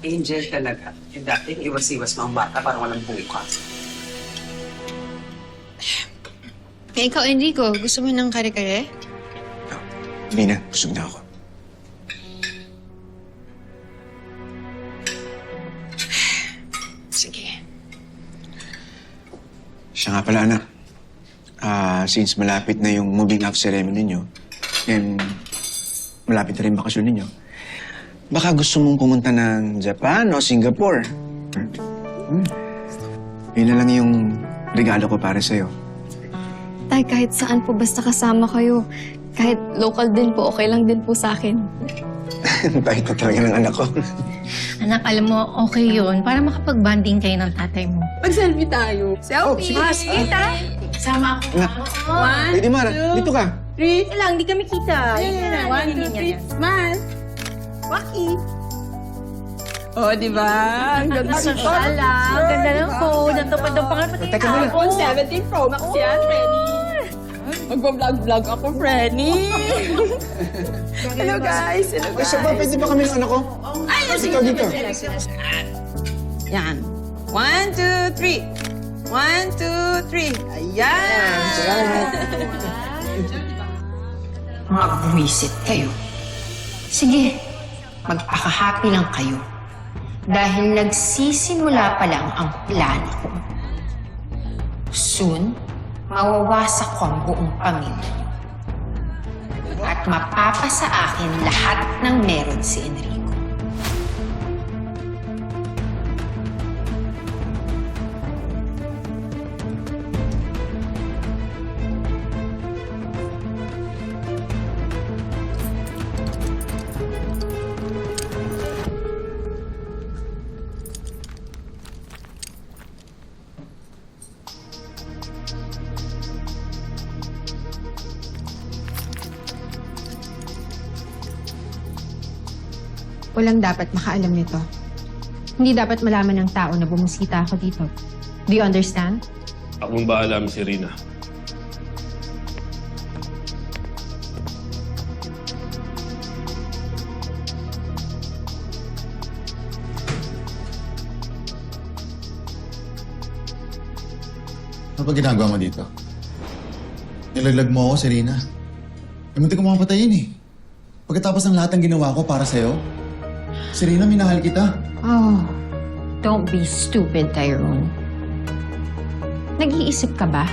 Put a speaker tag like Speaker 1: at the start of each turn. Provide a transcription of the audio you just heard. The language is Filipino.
Speaker 1: Angel talaga. Yung dating iwas-iwas mga bata parang walang bukas.
Speaker 2: Eh, ikaw, Enrico, gusto mo ng kare-kare?
Speaker 3: Hindi na. Busog na ako.
Speaker 2: Sige.
Speaker 3: Siya nga pala, anak. Since malapit na yung moving out ceremony ninyo, and malapit na rin bakasyon ninyo, baka gusto mong pumunta ng Japan o Singapore. Yun na lang yung regalo ko para sa'yo.
Speaker 4: Tay, kahit saan po basta kasama kayo. Kahit local din po, okay lang din po sa akin.
Speaker 3: Bait na talaga ng anak ko.
Speaker 5: Anak, alam mo, okay yun. Para makapag-banding kayo ng tatay mo.
Speaker 4: Mag-selfie tayo.
Speaker 2: Selfie!
Speaker 4: Sige, tay.
Speaker 5: Sama ako.
Speaker 3: Anak, Lady Mara, dito ka.
Speaker 4: Three.
Speaker 5: Lang, di kami kita.
Speaker 4: Yeah, 1, 2, 3. Smile. Waki. Oh, di ba? Ang ganda ng phone.
Speaker 5: Ang ganda ng phone. Ang tupad ng pangalan pati
Speaker 3: Teka muna.
Speaker 4: iPhone 17 Pro Max yan, Freddy. Magpa-vlog-vlog ako, Freddy. Hello, guys. Hello,
Speaker 3: Ay,
Speaker 4: guys.
Speaker 3: siya ba? Pwede ba kami ng anak ko?
Speaker 4: Ay,
Speaker 3: Ikaw dito.
Speaker 4: Yan. 1, 2, 3. 1, 2, 3. Ayan.
Speaker 3: Salamat.
Speaker 2: Mga buwisit kayo. Sige, magpaka-happy lang kayo. Dahil nagsisimula pa lang ang plano ko. Soon, mawawasak ko ang buong pamilya niyo. At mapapasa akin lahat ng meron si Enrico.
Speaker 6: Walang dapat makaalam nito. Hindi dapat malaman ng tao na bumusita ako dito. Do you understand?
Speaker 7: Akong bahala, Miss Irina.
Speaker 8: Ano ba ginagawa mo dito? Nilaglag mo ako, Serena. Eh, munti ko mapatayin eh. Pagkatapos ng lahat ng ginawa ko para sa'yo, Serena, minahal kita.
Speaker 6: Oh, don't be stupid, Tyrone. Nag-iisip ka ba?